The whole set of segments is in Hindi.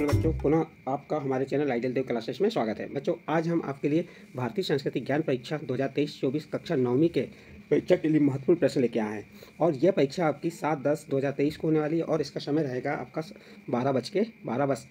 बच्चों, पुनः आपका हमारे चैनल आइडियल देव क्लासेस में स्वागत है। बच्चों, आज हम आपके लिए भारतीय संस्कृति ज्ञान परीक्षा 2023-24 कक्षा 9वीं के परीक्षा के लिए महत्वपूर्ण प्रश्न लेके आए हैं। और यह परीक्षा आपकी 7/10/2023 को होने वाली है और इसका समय रहेगा आपका 12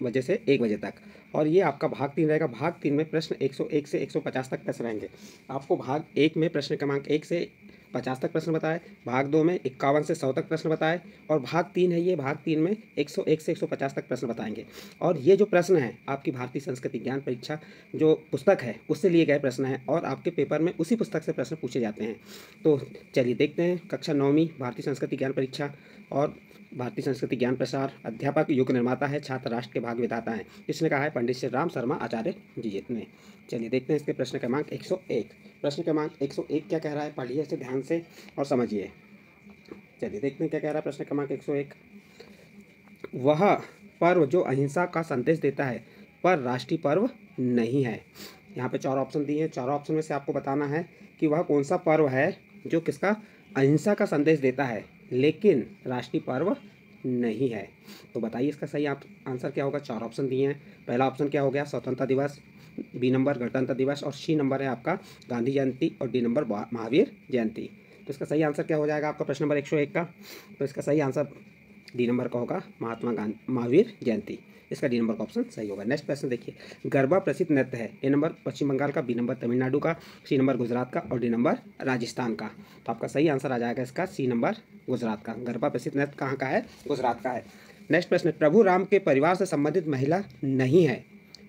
बजे से 1 बजे तक। और ये आपका भाग 3 रहेगा। भाग 3 में प्रश्न 101 से 150 तक प्रश्न रहेंगे। आपको भाग 1 में प्रश्न क्रमांक 1 से 50 तक प्रश्न बताए, भाग 2 में 51 से 100 तक प्रश्न बताए, और भाग 3 है ये, भाग 3 में 101 से 150 तक प्रश्न बताएंगे। और ये जो प्रश्न है आपकी भारतीय संस्कृति ज्ञान परीक्षा जो पुस्तक है उससे लिए गए प्रश्न हैं और आपके पेपर में उसी पुस्तक से प्रश्न पूछे जाते हैं। तो चलिए देखते हैं। कक्षा 9वीं भारतीय संस्कृति ज्ञान परीक्षा और भारतीय संस्कृति ज्ञान प्रसार, अध्यापक युग निर्माता है, छात्र राष्ट्र के भाग्य विधाता है। इसने कहा है पंडित श्री राम शर्मा आचार्य जी ने। चलिए देखते हैं इसके प्रश्न क्रमांक 101। प्रश्न क्रमांक 101 क्या कह रहा है, पढ़िए इसे ध्यान से और समझिए। चलिए देखते हैं क्या कह रहा है प्रश्न क्रमांक 101। वह पर्व जो अहिंसा का संदेश देता है पर राष्ट्रीय पर्व नहीं है। यहाँ पे 4 ऑप्शन दिए हैं। 4 ऑप्शन में से आपको बताना है कि वह कौन सा पर्व है जो किसका अहिंसा का संदेश देता है लेकिन राष्ट्रीय पर्व नहीं है। तो बताइए इसका सही आंसर क्या होगा। 4 ऑप्शन दिए हैं। पहला ऑप्शन क्या हो गया, स्वतंत्रता दिवस, बी नंबर गणतंत्र दिवस, और सी नंबर है आपका गांधी जयंती, और डी नंबर महावीर जयंती। तो इसका सही आंसर क्या हो जाएगा आपका प्रश्न नंबर 101 का। तो इसका सही आंसर डी नंबर का होगा महावीर जयंती। इसका डी नंबर का ऑप्शन सही होगा। नेक्स्ट प्रश्न देखिए, गरबा प्रसिद्ध नृत्य है। ए नंबर पश्चिम बंगाल का, बी नंबर तमिलनाडु का, सी नंबर गुजरात का, और डी नंबर राजस्थान का। तो आपका सही आंसर आ जाएगा इसका सी नंबर गुजरात का। गरबा प्रसिद्ध नृत्य कहाँ का है, गुजरात का है। नेक्स्ट प्रश्न, प्रभु राम के परिवार से संबंधित महिला नहीं है।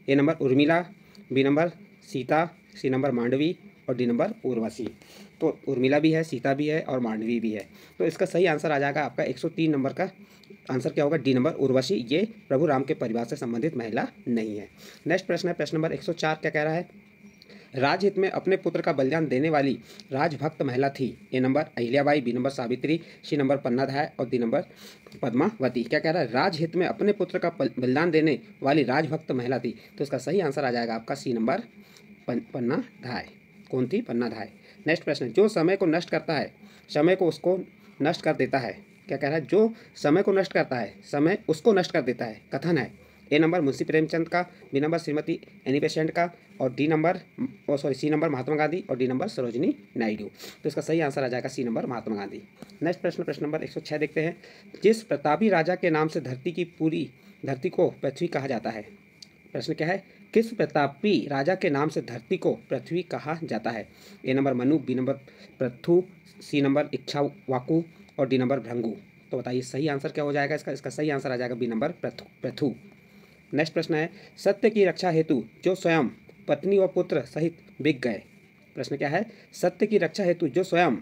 A number Urmila, B number Sita, C number Mandavi, और डी नंबर उर्वशी। तो उर्मिला भी है, सीता भी है और मांडवी भी है। तो इसका सही आंसर आ जाएगा आपका 103 नंबर का आंसर क्या होगा, डी नंबर उर्वशी। ये प्रभु राम के परिवार से संबंधित महिला नहीं है। नेक्स्ट प्रश्न है प्रश्न नंबर 104 क्या कह रहा है, राजहित में अपने पुत्र का बलिदान देने वाली राजभक्त महिला थी। A number Ahilyabai, B number Savitri, C number Pannadhai, और डी नंबर पद्मावती। क्या कह रहा है, राजहित में अपने पुत्र का बलिदान देने वाली राजभक्त महिला थी। तो इसका सही आंसर आ जाएगा आपका सी नंबर पन्नाधाय। कौन थी, पन्नाधाय। नेक्स्ट प्रश्न, जो समय को नष्ट करता है समय को उसको नष्ट कर देता है। क्या कह रहा है, जो समय को नष्ट करता है समय उसको नष्ट कर देता है, कथन है। ए नंबर मुंशी प्रेमचंद का, B number Shrimati Annie Besant का, और सी नंबर महात्मा गांधी, और डी नंबर सरोजिनी नायडू। तो इसका सही आंसर आ जाएगा सी नंबर महात्मा गांधी। नेक्स्ट प्रश्न प्रश्न नंबर 106 देखते हैं, जिस प्रतापी राजा के नाम से धरती को पृथ्वी कहा जाता है। प्रश्न क्या है, किस प्रतापी राजा के नाम से धरती को पृथ्वी कहा जाता है। A number Manu, B number Prithu, C number Ikshvaku, और डी नंबर भृंगु। तो बताइए सही आंसर क्या हो जाएगा इसका सही आंसर आ जाएगा बी नंबर पृथु। नेक्स्ट प्रश्न है, सत्य की रक्षा हेतु जो स्वयं पत्नी व पुत्र सहित बिक गए। प्रश्न क्या है, सत्य की रक्षा हेतु जो स्वयं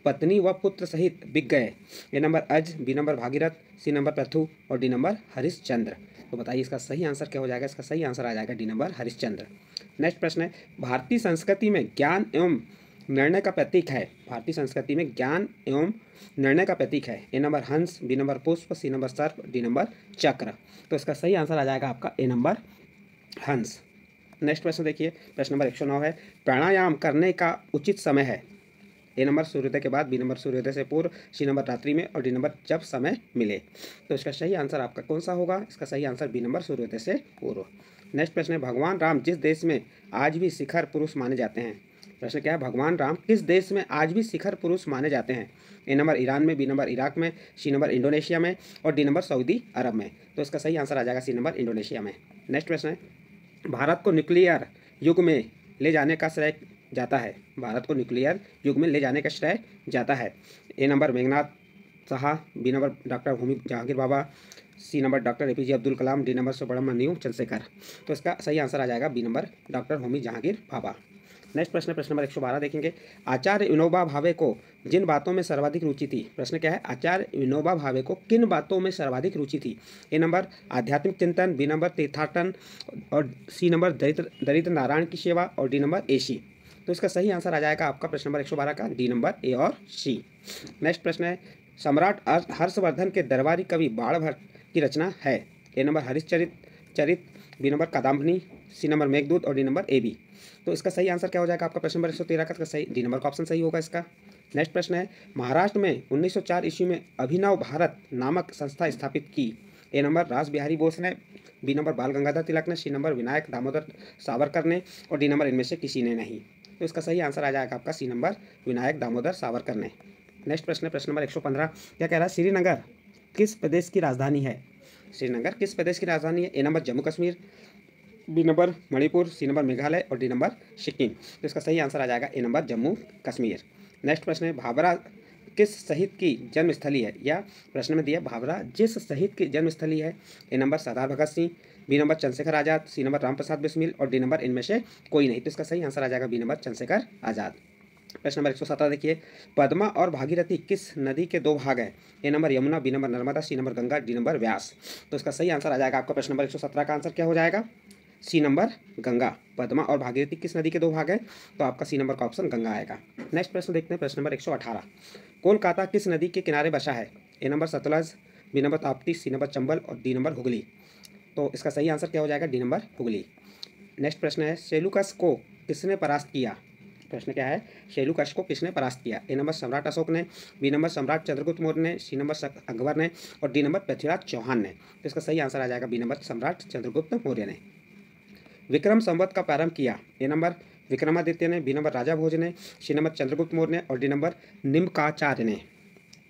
पत्नी व पुत्र सहित बिक गए। A number Aja, B number Bhagirath, C number Prithu, और डी नंबर हरिश्चंद्र। तो बताइए इसका सही आंसर क्या हो जाएगा। इसका सही आंसर आ जाएगा डी नंबर हरिश्चंद्र। नेक्स्ट प्रश्न है, भारतीय संस्कृति में ज्ञान एवं निर्णय का प्रतीक है। भारतीय संस्कृति में ज्ञान एवं निर्णय का प्रतीक है। ए नंबर हंस, बी नंबर पुष्प, सी नंबर सर्प, डी नंबर चक्र। तो इसका सही आंसर आ जाएगा आपका ए नंबर हंस। नेक्स्ट प्रश्न देखिए, प्रश्न नंबर 109 है, प्राणायाम करने का उचित समय है। ए नंबर सूर्योदय के बाद, बी नंबर सूर्योदय से पूर्व, सी नंबर रात्रि में, और डी नंबर जब समय मिले। तो इसका सही आंसर आपका कौन सा होगा। इसका सही आंसर बी नंबर सूर्योदय से पूर्व। नेक्स्ट प्रश्न है, भगवान राम जिस देश में आज भी शिखर पुरुष माने जाते हैं। प्रश्न क्या है, भगवान राम किस देश में आज भी शिखर पुरुष माने जाते हैं। ए नंबर ईरान में, बी नंबर इराक में, सी नंबर इंडोनेशिया में, और डी नंबर सऊदी अरब में। तो इसका सही आंसर आ जाएगा सी नंबर इंडोनेशिया में। नेक्स्ट प्रश्न है, भारत को न्यूक्लियर युग में ले जाने का श्रेय जाता है। भारत को न्यूक्लियर युग में ले जाने का श्रेय जाता है। A number Meghnad Saha, B number doctor Homi Jehangir Bhabha, C number doctor APJ Abdul Kalam, D number Subrahmanyan Chandrasekhar. तो इसका सही आंसर आ जाएगा B number doctor Homi Jehangir Bhabha. Next प्रश्न प्रश्न नंबर 112 देखेंगे, आचार्य विनोबा भावे को जिन बातों में सर्वाधिक रुचि थी। प्रश्न क्या है, आचार्य विनोबा भावे को किन बातों में सर्वाधिक रुचि थी। ए नंबर आध्यात्मिक चिंतन, बी नंबर तीर्थाटन, और सी नंबर दरिद्र नारायण की सेवा, और डी नंबर AC। तो इसका सही आंसर आ जाएगा आपका प्रश्न नंबर 112 का डी नंबर A और C। नेक्स्ट प्रश्न है, सम्राट हर्षवर्धन के दरबारी कवि बाणभट्ट की रचना है। A number Harshacharita, B number Kadambari, C number Meghaduta, और डी नंबर AB। तो इसका सही आंसर क्या हो जाएगा आपका प्रश्न नंबर 113 का सही डी नंबर का ऑप्शन सही होगा इसका। नेक्स्ट प्रश्न है, महाराष्ट्र में 1904 ईस्वी में अभिनव भारत नामक संस्था स्थापित की। ए नंबर रास बिहारी बोस ने, बी नंबर बाल गंगाधर तिलक ने, सी नंबर विनायक दामोदर सावरकर ने और डी नंबर इनमें से किसी ने नहीं। तो इसका सही आंसर आ जाएगा आपका सी नंबर विनायक दामोदर सावरकर ने। नेक्स्ट प्रश्न है प्रश्न नंबर 115। क्या कह रहा है, श्रीनगर किस प्रदेश की राजधानी है? श्रीनगर किस प्रदेश की राजधानी है? A number Jammu Kashmir, B number Manipur, C number Meghalaya और डी नंबर सिक्किम। तो इसका सही आंसर आ जाएगा ए नंबर जम्मू कश्मीर। नेक्स्ट प्रश्न है, भाभरा किस शहीद की जन्मस्थली है? या प्रश्न में दिया भाभरा जिस शहीद की जन्मस्थली है? A number Sardar Bhagat Singh, B number Chandrashekhar Azad, C number Ramprasad Bismil और डी नंबर इनमें से कोई नहीं। तो इसका सही आंसर आ जाएगा बी नंबर चंद्रशेखर आज़ाद। प्रश्न नंबर 117 देखिए, पद्मा और भागीरथी किस नदी के दो भाग हैं? A number Yamuna, B number Narmada, C number Ganga, D number Beas. तो इसका सही आंसर आ जाएगा आपका प्रश्न नंबर 117 का आंसर क्या हो जाएगा? सी नंबर गंगा। पद्मा और भागीरथी किस नदी के दो भाग हैं? तो आपका सी नंबर का ऑप्शन गंगा आएगा। नेक्स्ट प्रश्न देखते हैं प्रश्न नंबर 118। कोलकाता किस नदी के किनारे बसा है? A number Sutlej, B number Tapti, C number Chambal और डी नंबर हुगली। तो इसका सही आंसर क्या हो जाएगा? D number Hooghly. नेक्स्ट प्रश्न है, सेलुकस को किसने परास्त किया? प्रश्न क्या है, सेलुकस को किसने परास्त किया? ए नंबर सम्राट अशोक ने, बी नंबर सम्राट चंद्रगुप्त मौर्य ने, सी नंबर अकबर ने और डी नंबर पृथ्वीराज चौहान ने। तो इसका सही आंसर आ जाएगा बी नंबर सम्राट चंद्रगुप्त मौर्य ने। विक्रम संवत का प्रारंभ किया? ए नंबर विक्रमादित्य ने, बी नंबर राजा भोज ने, सी नंबर चंद्रगुप्त मौर्य ने और डी नंबर निम्काचार्य ने।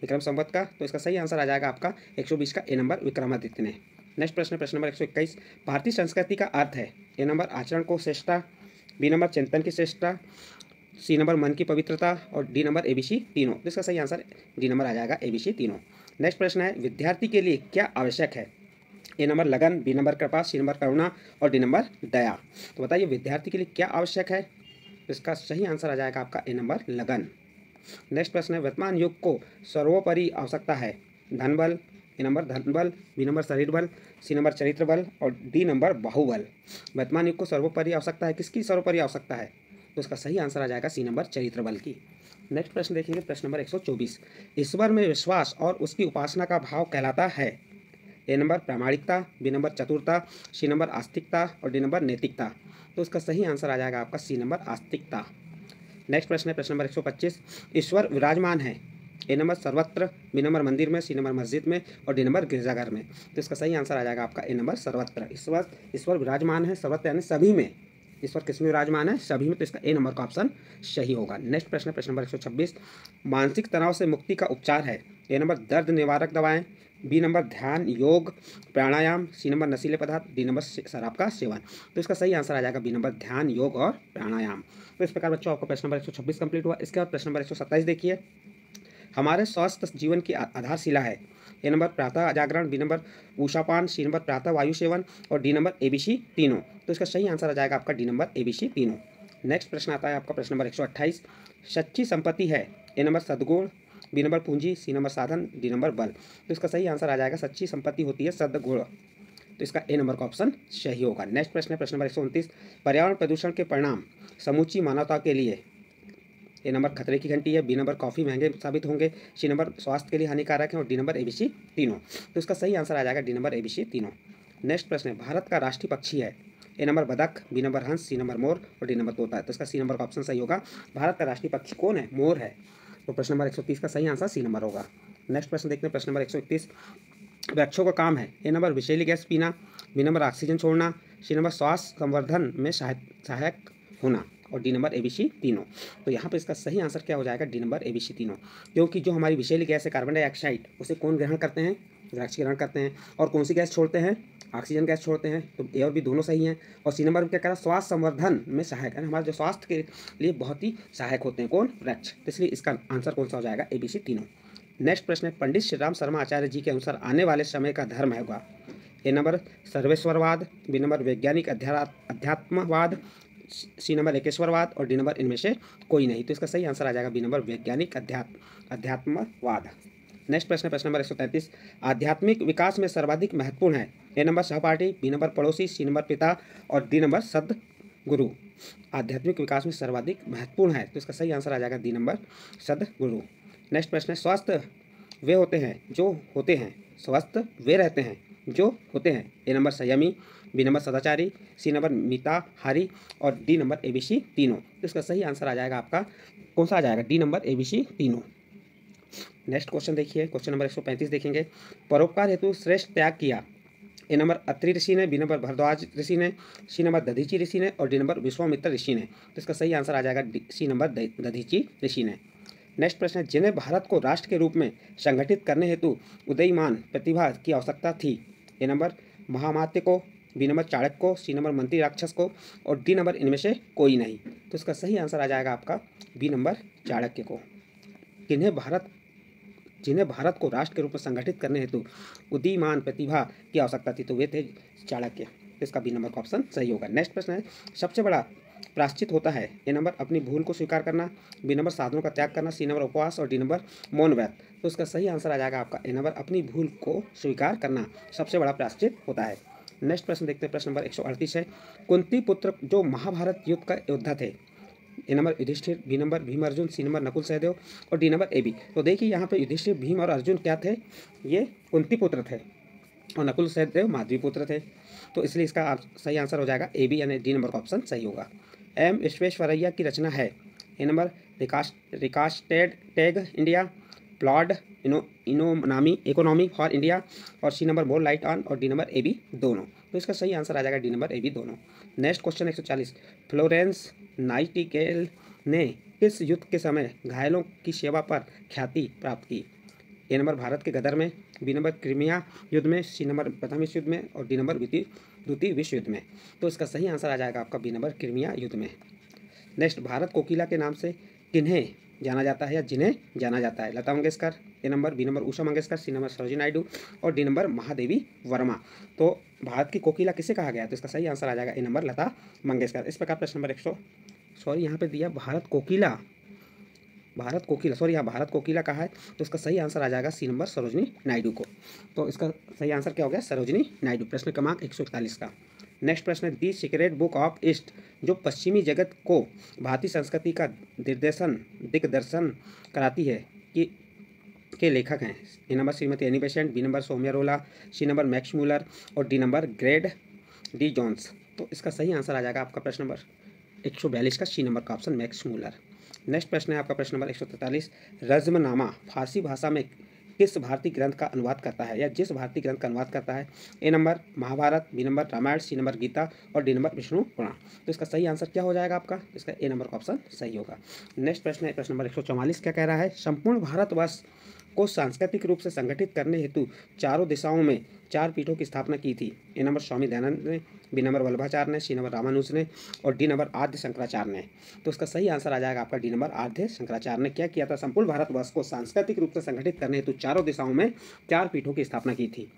विक्रम संवत का, तो इसका सही आंसर आ जाएगा आपका 120 का ए नंबर विक्रमादित्य ने। नेक्स्ट प्रश्न प्रश्न नंबर 121। भारतीय संस्कृति का अर्थ है? ए नंबर आचरण को श्रेष्ठता, बी नंबर चिंतन की श्रेष्ठता, सी नंबर मन की पवित्रता और डी नंबर एबीसी तीनों। तो इसका सही आंसर डी नंबर आ जाएगा एबीसी तीनों। नेक्स्ट प्रश्न है, विद्यार्थी के लिए क्या आवश्यक है? ए नंबर लगन, बी नंबर कृपा, सी नंबर करुणा और डी नंबर दया। तो बताइए विद्यार्थी के लिए क्या आवश्यक है? तो इसका सही आंसर आ जाएगा आपका ए नंबर लगन। नेक्स्ट प्रश्न है, वर्तमान युग को सर्वोपरि आवश्यकता है? धन बल, ए नंबर धन बल, बी नंबर शरीर बल, सी नंबर चरित्र बल और डी नंबर बाहुबल। वर्तमान युग को सर्वोपरि आवश्यकता है, किसकी सर्वोपरि आवश्यकता है? तो इसका सही आंसर आ जाएगा सी नंबर चरित्र बल की। नेक्स्ट प्रश्न देखेंगे प्रश्न नंबर 124। ईश्वर में विश्वास और उसकी उपासना का भाव कहलाता है? ए नंबर प्रामाणिकता, बी नंबर चतुरता, सी नंबर आस्तिकता और डी नंबर नैतिकता। तो इसका सही आंसर आ जाएगा आपका सी नंबर आस्तिकता। नेक्स्ट प्रश्न है प्रश्न नंबर 125। ईश्वर विराजमान है? ए नंबर सर्वत्र, बी नंबर मंदिर में, सी नंबर मस्जिद में और डी नंबर गिरजाघर में। तो इसका सही आंसर आ जाएगा आपका ए नंबर सर्वत्र। ईश्वर विराजमान है सर्वत्र यानी सभी में। ईश्वर किसमें विराजमान है? सभी में। तो इसका ए नंबर का ऑप्शन सही होगा। नेक्स्ट प्रश्न नंबर 126। मानसिक तनाव से मुक्ति का उपचार है? ए नंबर दर्द निवारक दवाएं, बी नंबर ध्यान, योग, प्राणायाम, सी नंबर नशीले पदार्थ, डी नंबर शराब का सेवन। तो इसका सही आंसर आ जाएगा बी नंबर ध्यान, योग और प्राणायाम। तो इस प्रकार बच्चों आपका प्रश्न नंबर 126 कंप्लीट हुआ। इसके बाद प्रश्न नंबर 127 देखिए, हमारे स्वस्थ जीवन की आधारशिला है? ए नंबर प्रातः जागरण, बी नंबर ऊषापान, सी नंबर प्रातः वायु सेवन और डी नंबर एबीसी तीनों। तो इसका सही आंसर आ जाएगा आपका डी नंबर एबीसी तीनों। नेक्स्ट प्रश्न आता है आपका प्रश्न नंबर 128। सच्ची संपत्ति है? ए नंबर सद्गुण, बी नंबर पूंजी, सी नंबर साधन, डी नंबर बल। तो इसका सही आंसर आ जाएगा सच्ची संपत्ति होती है सद्गुण। तो इसका ए नंबर का ऑप्शन सही होगा। नेक्स्ट प्रश्न है प्रश्न नंबर 129। पर्यावरण प्रदूषण के परिणाम समूची मानवता के लिए? ए नंबर खतरे की घंटी है, बी नंबर कॉफ़ी महंगे साबित होंगे, सी नंबर स्वास्थ्य के लिए हानिकारक है और डी नंबर एबीसी तीनों। तो इसका सही आंसर आ जाएगा डी नंबर एबीसी तीनों। नेक्स्ट प्रश्न है, भारत का राष्ट्रीय पक्षी है? ए नंबर बतख, बी नंबर हंस, सी नंबर मोर और डी नंबर तोता है। तो इसका सी नंबर का ऑप्शन सही होगा। भारत का राष्ट्रीय पक्षी कौन है? मोर है। तो प्रश्न नंबर 130 का सही आंसर सी नंबर होगा। नेक्स्ट प्रश्न देखते हैं प्रश्न नंबर 131। वृक्षों का काम है? ए नंबर विषैली गैस पीना, बी नंबर ऑक्सीजन छोड़ना, सी नंबर श्वास संवर्धन में सहायक होना और डी नंबर एबीसी तीनों। तो यहाँ पे इसका सही आंसर क्या हो जाएगा? डी नंबर एबीसी तीनों। क्योंकि जो हमारी विषैली गैस है कार्बन डाइऑक्साइड, उसे कौन ग्रहण करते हैं? वृक्ष ग्रहण करते हैं। और कौन सी गैस छोड़ते हैं? ऑक्सीजन गैस छोड़ते हैं। तो ए और बी दोनों सही हैं। और सी नंबर क्या कह रहा है? स्वास्थ्य संवर्धन में सहायक है, हमारे जो स्वास्थ्य के लिए बहुत ही सहायक होते हैं। कौन? वृक्ष। तो इसलिए इसका आंसर कौन सा हो जाएगा? एबीसी तीनों। नेक्स्ट प्रश्न है, पंडित श्री राम शर्मा आचार्य जी के अनुसार आने वाले समय का धर्म होगा? ए नंबर सर्वेश्वरवाद, बी नंबर वैज्ञानिक अध्यात्मवाद, सी नंबर एकेश्वरवाद और डी नंबर इनमें से कोई नहीं। तो इसका सही आंसर आ जाएगा बी नंबर वैज्ञानिक अध्यात्मवाद। नेक्स्ट प्रश्न है प्रश्न नंबर 133। आध्यात्मिक विकास में सर्वाधिक महत्वपूर्ण है? ए नंबर सहपाठी, बी नंबर पड़ोसी, सी नंबर पिता और डी नंबर सद्गुरु। आध्यात्मिक विकास में सर्वाधिक महत्वपूर्ण है, तो इसका सही आंसर आ जाएगा डी नंबर सद्गुरु। नेक्स्ट प्रश्न है, स्वस्थ वे होते हैं जो होते हैं, स्वस्थ वे रहते हैं जो होते हैं? ए नंबर संयमी, बी नंबर सदाचारी, सी नंबर मिताहारी और डी नंबर ABC तीनों। तो इसका सही आंसर आ जाएगा आपका कौन सा आ जाएगा? डी नंबर ABC तीनों। नेक्स्ट क्वेश्चन देखिए, क्वेश्चन नंबर 135 देखेंगे। परोपकार हेतु श्रेष्ठ त्याग किया। ए नंबर अत्रि ऋषि ने, बी नंबर भरद्वाज ऋषि ने, सी नंबर दधीची ऋषि ने और डी नंबर विश्वामित्र ऋषि ने। तो इसका सही आंसर आ जाएगा सी नंबर दधीची ऋषि ने। नेक्स्ट प्रश्न है, जिन्हें भारत को राष्ट्र के रूप में संगठित करने हेतु उदयमान प्रतिभा की आवश्यकता थी। ए नंबर महामात्य को, बी नंबर चाणक्य को, सी नंबर मंत्री राक्षस को और डी नंबर इनमें से कोई नहीं। तो इसका सही आंसर आ जाएगा आपका बी नंबर चाणक्य को। जिन्हें भारत को राष्ट्र के रूप में संगठित करने हेतु उदीयमान प्रतिभा की आवश्यकता थी, तो वे थे चाणक्य। इसका बी नंबर का ऑप्शन सही होगा। नेक्स्ट प्रश्न है, सबसे बड़ा प्रायश्चित होता है। ए नंबर अपनी भूल को स्वीकार करना, बी नंबर साधनों का त्याग करना, सी नंबर उपवास और डी नंबर मौन व्रत। तो इसका सही आंसर आ जाएगा आपका ए नंबर अपनी भूल को स्वीकार करना सबसे बड़ा प्रायश्चित होता है। नेक्स्ट प्रश्न देखते हैं, प्रश्न नंबर 138 है, कुंती पुत्र जो महाभारत युद्ध का योद्धा थे। A number Yudhishthira, B number Bhima Arjuna, C number Nakula Sahadeva और डी नंबर AB। तो देखिए यहाँ पे युधिष्ठिर, भीम और अर्जुन क्या थे? ये कुंती पुत्र थे और नकुल सहदेव माधवी पुत्र थे। तो इसलिए इसका सही आंसर हो जाएगा AB यानी डी नंबर का ऑप्शन सही होगा। एम विश्वेश्वरैया की रचना है। A number recasted tag India, planned economy for India और C number more light on और डी नंबर AB दोनों। तो इसका सही आंसर आ जाएगा डी नंबर AB दोनों। नेक्स्ट क्वेश्चन 140, फ्लोरेंस नाइटिंगेल ने किस युद्ध के समय घायलों की सेवा पर ख्याति प्राप्त की। ए नंबर भारत के गदर में, बी नंबर क्रीमिया युद्ध में, सी नंबर प्रथम विश्व युद्ध में और डी नंबर द्वितीय विश्व युद्ध में। तो इसका सही आंसर आ जाएगा आपका बी नंबर क्रीमिया युद्ध में। नेक्स्ट, भारत कोकिला के नाम से किन्हें जाना जाता है या जिन्हें जाना जाता है। लता मंगेशकर, ए number B number Usha Mangeshkar, सी नंबर सरोजिनी नायडू और डी नंबर महादेवी वर्मा। तो भारत की कोकिला किसे कहा गया? तो इसका सही आंसर आ जाएगा ए नंबर लता मंगेशकर। इस प्रकार प्रश्न नंबर यहाँ पे दिया भारत कोकिला यहाँ भारत कोकिला कहा है, तो इसका सही आंसर आ जाएगा सी नंबर सरोजिनी नायडू को। तो इसका सही आंसर क्या हो गया? सरोजिनी नायडू। प्रश्न क्रमांक 141 का। नेक्स्ट प्रश्न है, दी सीक्रेट बुक ऑफ ईस्ट जो पश्चिमी जगत को भारतीय संस्कृति का दिग्दर्शन कराती है कि के लेखक हैं। A number Shrimati Annie Besant, B number सौम्या रोला, सी नंबर मैक्स मूलर और D number grade D Jones. तो इसका सही आंसर आ जाएगा आपका प्रश्न नंबर 142 का सी नंबर का ऑप्शन मैक्स मूलर। नेक्स्ट प्रश्न है आपका प्रश्न नंबर 143, रज़्मनामा फारसी भाषा में किस भारतीय ग्रंथ का अनुवाद करता है या जिस भारतीय ग्रंथ का अनुवाद करता है। A number Mahabharata, B number Ramayana, C number Gita और डी नंबर विष्णु पुराण। तो इसका सही आंसर क्या हो जाएगा आपका? इसका ए नंबर का ऑप्शन सही होगा। नेक्स्ट प्रश्न है प्रश्न नंबर 144, क्या कह रहा है? संपूर्ण भारतवर्ष को सांस्कृतिक रूप से संगठित करने हेतु चारों दिशाओं में 4 पीठों की स्थापना की थी। ए नंबर स्वामी दयानंद ने, बी नंबर वल्लभाचार्य ने, सी नंबर रामानुज ने और डी नंबर आद्य शंकराचार्य ने। तो इसका सही आंसर आ जाएगा आपका डी नंबर आद्य शंकराचार्य ने क्या किया था? संपूर्ण भारतवर्ष को सांस्कृतिक रूप से संगठित करने हेतु चारों दिशाओं में 4 पीठों की स्थापना की थी।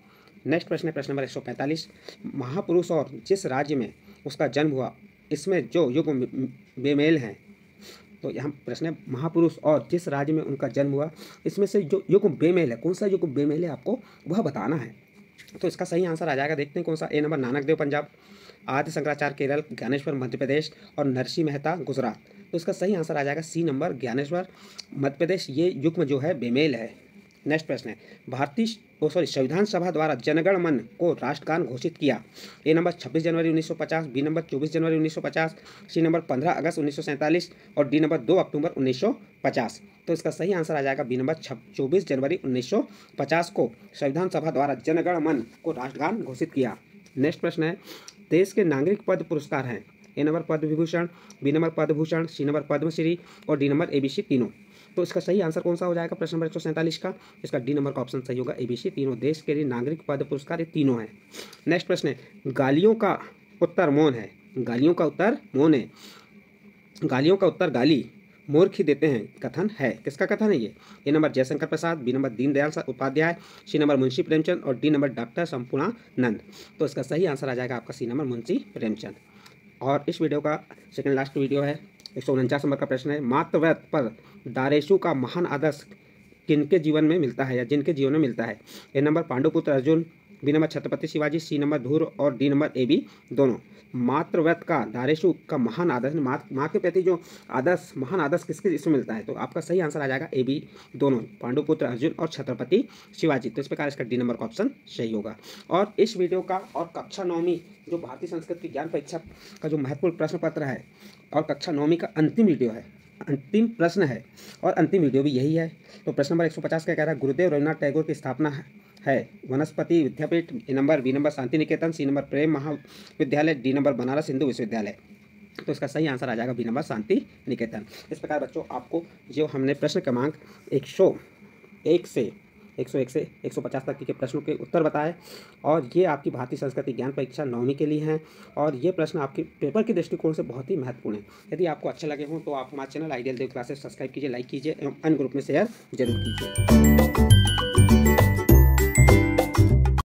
नेक्स्ट प्रश्न है प्रश्न नंबर 145, महापुरुष और जिस राज्य में उसका जन्म हुआ इसमें जो युग बेमेल हैं। तो यहाँ प्रश्न है, महापुरुष और जिस राज्य में उनका जन्म हुआ इसमें से जो युग बेमेल है, कौन सा युग बेमेल है आपको वह बताना है। तो इसका सही आंसर आ जाएगा, देखते हैं कौन सा। ए नंबर नानक देव पंजाब, आद्य शंकराचार्य केरल, ज्ञानेश्वर मध्य प्रदेश और नरसिंह मेहता गुजरात। तो इसका सही आंसर आ जाएगा सी नंबर ज्ञानेश्वर मध्य प्रदेश, ये युग्म जो है बेमेल है। नेक्स्ट प्रश्न है, संविधान सभा द्वारा जनगण मन को राष्ट्रगान घोषित किया। ए नंबर 26 जनवरी 1950, बी नंबर 24 जनवरी 1950, सी नंबर 15 अगस्त 1947 और डी नंबर 2 अक्टूबर 1950। तो इसका सही आंसर आ जाएगा बी नंबर 24 जनवरी 1950 को संविधान सभा द्वारा जनगण मन को राष्ट्रगान घोषित किया। नेक्स्ट प्रश्न है, देश के नागरिक पद पुरस्कार हैं। A number Padma Vibhushan, B number Padma Bhushan, C number Padmashri और डी नंबर ABC तीनों। तो इसका सही आंसर कौन सा हो जाएगा प्रश्न नंबर 147 का? इसका डी नंबर का ऑप्शन सही होगा, ABC तीनों देश के लिए नागरिक पद पुरस्कार ये तीनों हैं। नेक्स्ट प्रश्न है, गालियों का उत्तर मौन है। गालियों का उत्तर मौन है, गालियों का उत्तर गाली मूर्ख ही देते हैं कथन है। किसका कथन है ये? A number Jaishankar Prasad, B number Deendayal Upadhyaya, C number Munshi Premchand और डी नंबर डॉक्टर संपूर्णानंद। तो इसका सही आंसर आ जाएगा आपका सी नंबर मुंशी प्रेमचंद। और इस वीडियो का सेकंड लास्ट वीडियो है, 149 नंबर का प्रश्न है, मातृव्रत पर दारेशु का महान आदर्श किनके जीवन में मिलता है या जिनके जीवन में मिलता है। ए नंबर पांडुपुत्र Arjun, B number Chhatrapati Shivaji, C number धूर और डी नंबर ए बी दोनों। मातृव्रत का धारेशु का महान आदर्श, माँ के प्रति जो आदर्श, महान आदर्श किसके इसमें मिलता है? तो आपका सही आंसर आ जाएगा ए बी दोनों, पांडुपुत्र अर्जुन और छत्रपति शिवाजी। तो इस प्रकार इसका डी नंबर का ऑप्शन सही होगा। और इस वीडियो का और कक्षा 9वीं जो भारतीय संस्कृत की ज्ञान परीक्षा का जो महत्वपूर्ण प्रश्न पत्र है और कक्षा 9वीं का अंतिम वीडियो है, अंतिम प्रश्न है और अंतिम वीडियो भी यही है। तो प्रश्न नंबर 150 का कह रहा है गुरुदेव रवींद्रनाथ टैगोर की स्थापना है वनस्पति विद्यापीठ, ए number, B number Shanti Niketan, सी नंबर प्रेम महाविद्यालय, डी नंबर बनारस हिंदू विश्वविद्यालय। तो इसका सही आंसर आ जाएगा बी नंबर शांति निकेतन। इस प्रकार बच्चों आपको जो हमने प्रश्न क्रमांक 101 से 150 तक के प्रश्नों के उत्तर बताए और ये आपकी भारतीय संस्कृति ज्ञान परीक्षा 9वीं के लिए हैं और ये प्रश्न आपके पेपर के दृष्टिकोण से बहुत ही महत्वपूर्ण है। यदि आपको अच्छे लगे हों तो आप हमारे चैनल आइडियल देव क्लासेस सब्सक्राइब कीजिए, लाइक कीजिए एवं अन्य ग्रुप में शेयर जरूर कीजिए।